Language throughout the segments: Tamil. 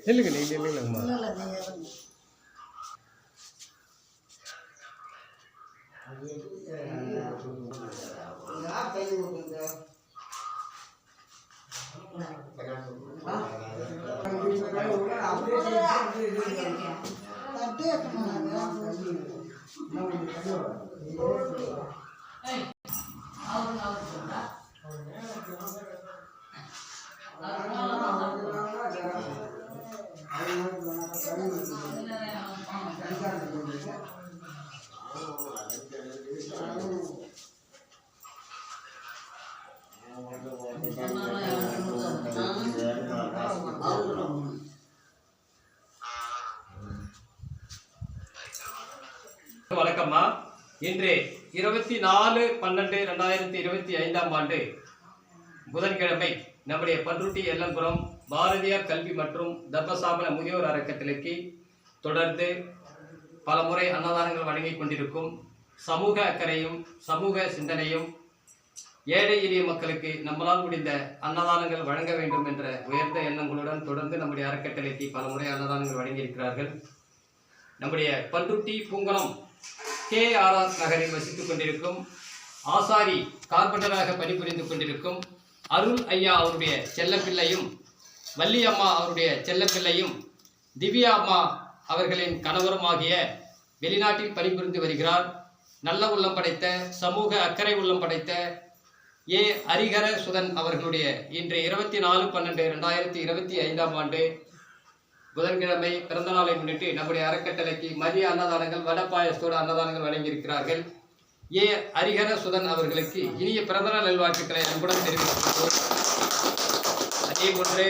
இல்லைங்க இல்லைங்கம்மா. வணக்கம்மா. இன்று 24/12/2025 ஆண்டு புதன்கிழமை நம்முடைய பன்ருட்டி எல்லம்புரம் பாரதியார் கல்வி மற்றும் தர்மசாபன முதியோர் அறக்கட்டளைக்கு தொடர்ந்து பல முறை அன்னதானங்கள் வழங்கிக் கொண்டிருக்கும் சமூக அக்கறையும் சமூக சிந்தனையும் ஏழை எளிய மக்களுக்கு நம்மளால் முடிந்த அன்னதானங்கள் வழங்க வேண்டும் என்ற உயர்ந்த எண்ணங்களுடன் தொடர்ந்து நம்முடைய அறக்கட்டளைக்கு பல முறை அன்னதானங்கள் வழங்கியிருக்கிறார்கள். நம்முடைய பன்ருட்டி பூங்குளம் KRR நகரில் வசித்துக் கொண்டிருக்கும் ஆசாரி கார்பெண்டராக பணிபுரிந்து கொண்டிருக்கும் அருள் ஐயா அவருடைய செல்லப்பிள்ளையும் வள்ளி அம்மா அவருடைய செல்லப்பிள்ளையும் திவ்யா அம்மா அவர்களின் கணவருமாகிய வெளிநாட்டில் பணிபுரிந்து வருகிறார். நல்ல உள்ளம் படைத்த சமூக அக்கறை உள்ளம் படைத்த ஹரிஹர சுதன் அவர்களுடைய இன்று 24/12/2025 ஆண்டு புதன்கிழமை பிறந்த நாளை முன்னிட்டு நம்முடைய அறக்கட்டளைக்கு மதிய அன்னதானங்கள் வடப்பாயசத்தோடு அன்னதானங்கள் வழங்கியிருக்கிறார்கள். ஹரிஹர சுதன் அவர்களுக்கு இனிய பிறந்தநாள் நல்வாழ்த்துக்களை அன்புடன் தெரிவித்துள்ளோம். அதே போன்று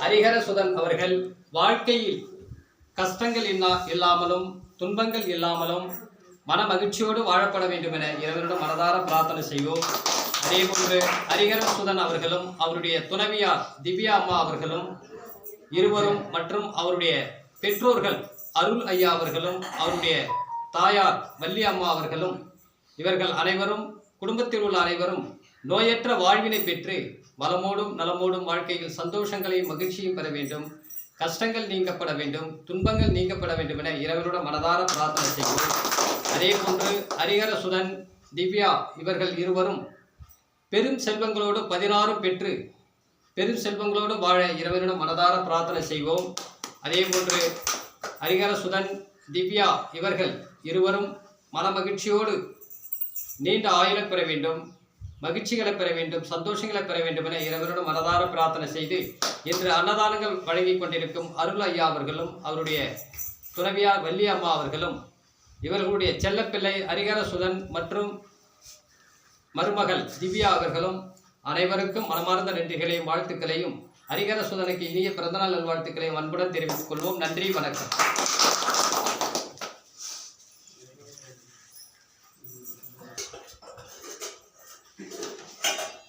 ஹரிஹர சுதன் அவர்கள் வாழ்க்கையில் கஷ்டங்கள் இல்லாமலும் துன்பங்கள் இல்லாமலும் மன மகிழ்ச்சியோடு வாழப்பட வேண்டும் என இறைவனிடம் மனதார பிரார்த்தனை செய்வோம். அதே போன்று ஹரிஹர சுதன் அவர்களும் அவருடைய துணைவியார் திவ்யா அம்மா அவர்களும் இருவரும் மற்றும் அவருடைய பெற்றோர்கள் அருள் ஐயா அவர்களும் அவருடைய தாயார் வள்ளி அம்மா அவர்களும் இவர்கள் அனைவரும் குடும்பத்தில் உள்ள அனைவரும் நோயற்ற வாழ்வினை பெற்று வளமோடும் நலமோடும் வாழ்க்கையில் சந்தோஷங்களையும் மகிழ்ச்சியும் பெற வேண்டும், கஷ்டங்கள் நீங்கப்பட வேண்டும், துன்பங்கள் நீங்கப்பட வேண்டும் என இறைவனோட மனதார பிரார்த்தனை செய்வோம். அதே போன்று ஹரிஹர சுதன் திவ்யா இவர்கள் இருவரும் பெரும் செல்வங்களோடு 16 பெற்று பெரும் செல்வங்களோடு வாழ இறைவனிடம் மனதார பிரார்த்தனை செய்வோம். அதே போன்று ஹரிஹர சுதன் திவ்யா இவர்கள் இருவரும் மன மகிழ்ச்சியோடு நீண்ட ஆயுளை பெற வேண்டும், மகிழ்ச்சிகளை பெற வேண்டும், சந்தோஷங்களை பெற வேண்டும் என இறைவனிடம் மனதார பிரார்த்தனை செய்து இன்று அன்னதானங்கள் வழங்கி கொண்டிருக்கும் அருள் ஐயா அவர்களும் அவருடைய துணைவியார் வள்ளி அம்மா அவர்களும் இவர்களுடைய செல்லப்பிள்ளை ஹரிஹர சுதன் மற்றும் மருமகள் திவ்யா அவர்களும் அனைவருக்கும் மனமார்ந்த நன்றிகளையும் வாழ்த்துக்களையும் ஹரிஹர சுதனுக்கு இனிய பிறந்தநாள் நல்வாழ்த்துக்களையும் அன்புடன் தெரிவித்துக் கொள்வோம். நன்றி, வணக்கம்.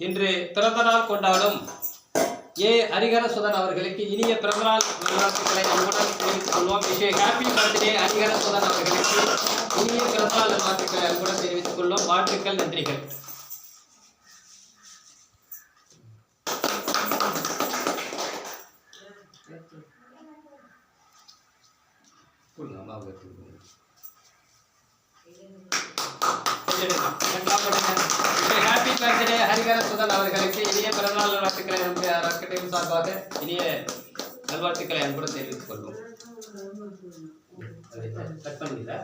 இன்று பிறந்தநாள் கொண்டாடும் ஹரிஹர சுதன் அவர்களுக்கு இனிய பிறந்தநாள் நல்வாழ்த்துக்களை அன்புடன் தெரிவித்துக் கொள்வோம். ஹாப்பி பர்த்டே ஹரிஹர சுதன் அவர்களுக்கு இனிய பிறந்தநாள் நல்வாழ்த்துக்களை அன்புடன் தெரிவித்துக் கொள்வோம். வாழ்த்துக்கள், நன்றிகள். ஹாப்பி பர்த்டே ஹரிஹர சுதன் அவர்களுக்கு இனிய பிறந்தநாள் நல்வாழ்த்துக்களை நம்முடைய அறக்கட்டளையின் சார்பாக இனிய நல்வாழ்த்துக்களை அன்புடன் தெரிவித்துக் கொள்வோம். கட் பண்ணுங்களா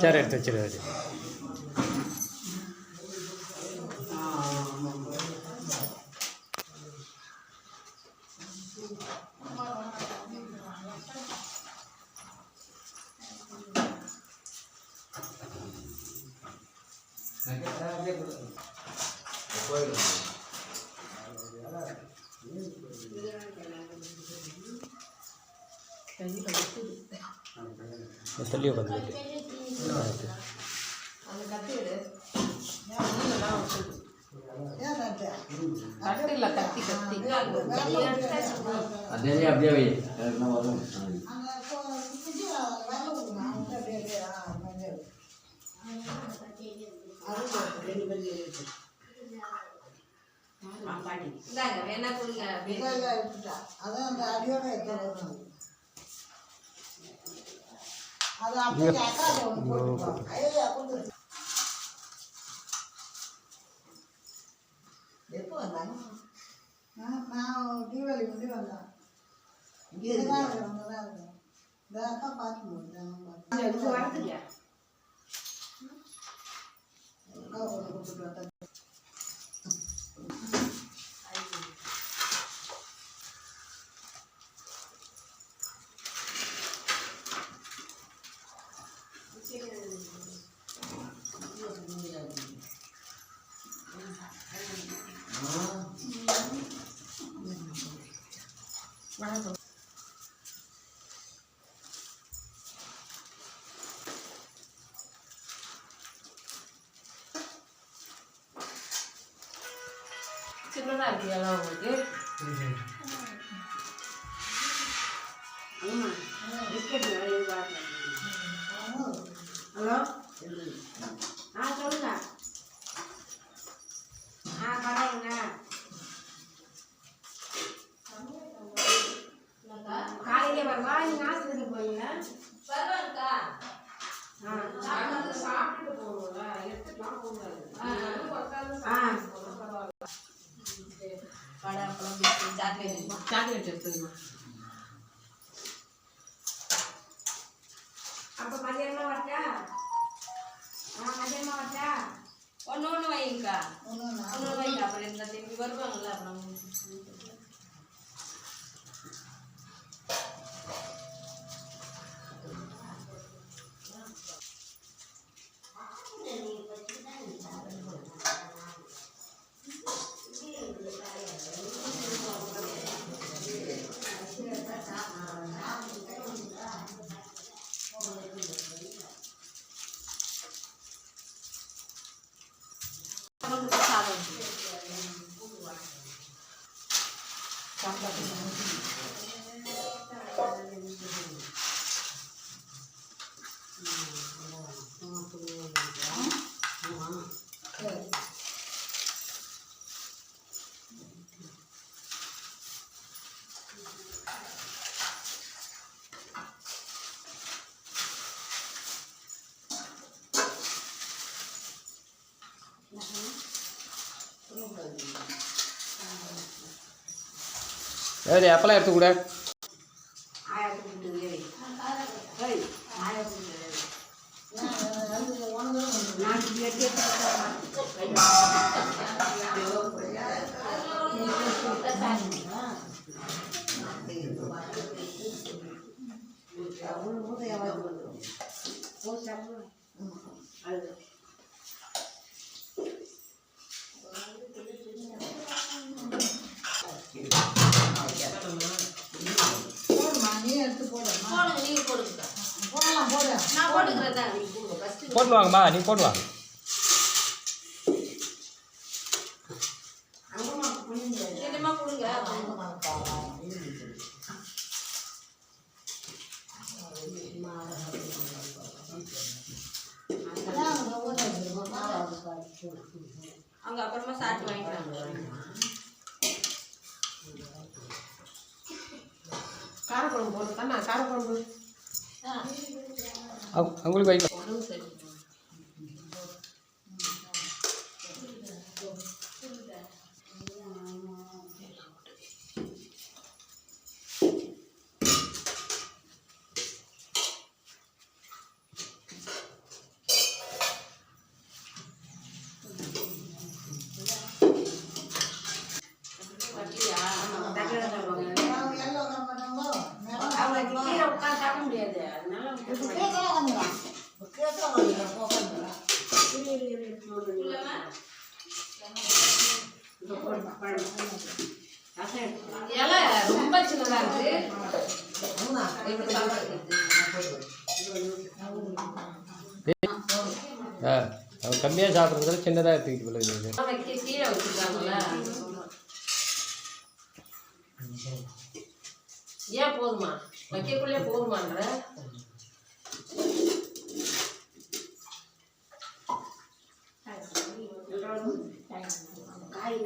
சரி எடுத்து வச்சிருக்காரு. தள்ளி உட்காந்து அப்படியே பாட்டி இந்தாங்க வேணா கொடுங்க எடுத்துட்டா அதான் அந்த அடியோட எடுத்து அது அப்படியே அக்காத ஒன்று போட்டுருப்பாங்க ஐயா கொண்டு எப்போ வந்தாங்க நான் தீபாவளி முன்னாடி வந்தேன் இங்கே தான் இருக்கேன் இந்த அக்கா பார்த்து எடுத்து வரதுலையா அக்கா கொண்டு வந்தேன் வணக்கம் சின்னதாக இருக்கு எல்லாம் உங்களுக்கு பிஸ்கெட் ஹலோ சொல்லுங்க பரவாயில்லைங்க காலையிலே வருவா நீங்க ஆஸ்பத்திரிக்கு போவீங்க பரவாயில்லக்கா சாப்பிட்டு போகணும்ல எடுத்துக்கலாம் போகாது சாக்லேட் எடுத்துக்கணும் அப்போ மதியானமா வரட்டா மதியானமா வரட்டா ஒன்று வைங்கக்கா ஒன்று வைங்க அப்புறம் இந்த திரும்பி வருவாங்கல்ல அப்புறம் சரி அப்பெல்லாம் எடுத்து கூட போட்டு வாங்கம்மா நீ போட்டு வாங்க அவங்க அப்புறமா சாப்பிட்டு வாங்கிட்டாங்க காரக்குழம்பு போட்டுருக்கா காரக்குழம்பு அவங்களுக்கு வைக்கலாம் இலை ரொம்ப சின்னதா இருக்கு அவங்க கம்மியாக சாப்பிட்றதுல சின்னதாக எடுத்துக்கிட்டு பிள்ளைங்க கீழே வச்சுருக்காங்கல்ல ஏன் போதுமா வைக்கக்குள்ளே போதுமான்ற காய்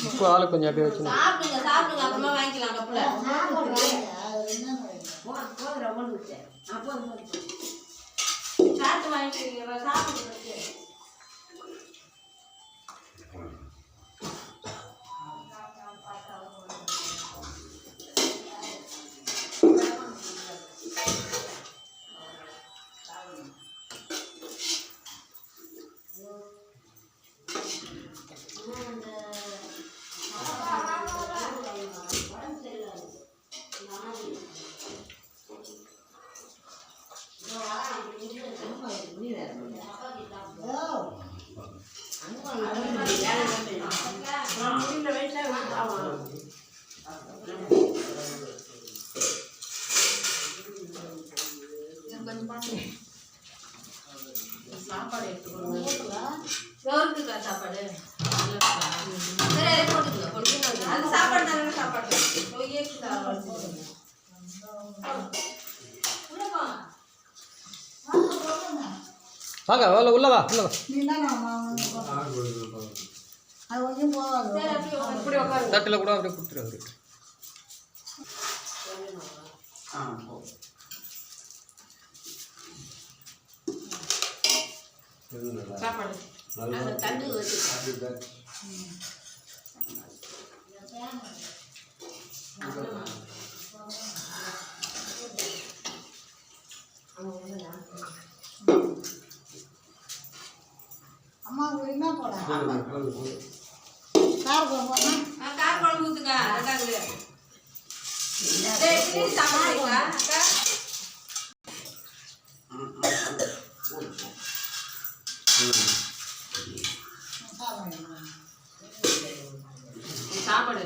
உப்பு ஆளு கொஞ்சம் அப்படியே வச்சு சாப்பிடுங்க சாப்பிடுங்க அப்புறமா வாங்கிக்கலாம் கப்புல சாப்பிட்டு வாங்கிக்கிறீங்களா சாப்பிடுங்க சாப்பாடு எடுத்துக்கா சாப்பாடு சரி அதை போட்டுக்கோங்க அது சாப்பாடு தானே சாப்பாடு வாங்க உள்ள வா உள்ள வா தட்டில் கூட அப்படியே கொடுத்துரு அவருக்கு சாப்பாடு தண்ணி அம்மா என்ன போட கார் குழம்பு ஊத்துக்கா ரெண்டாவது சாப்பிடுறீங்களா அக்கா சாப்பாடு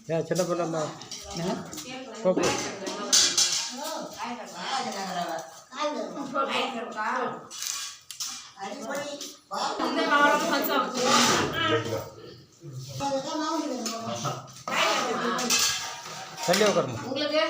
ஏன் சின்ன பொண்ணு தள்ளி உட்காருமா உங்களுக்கு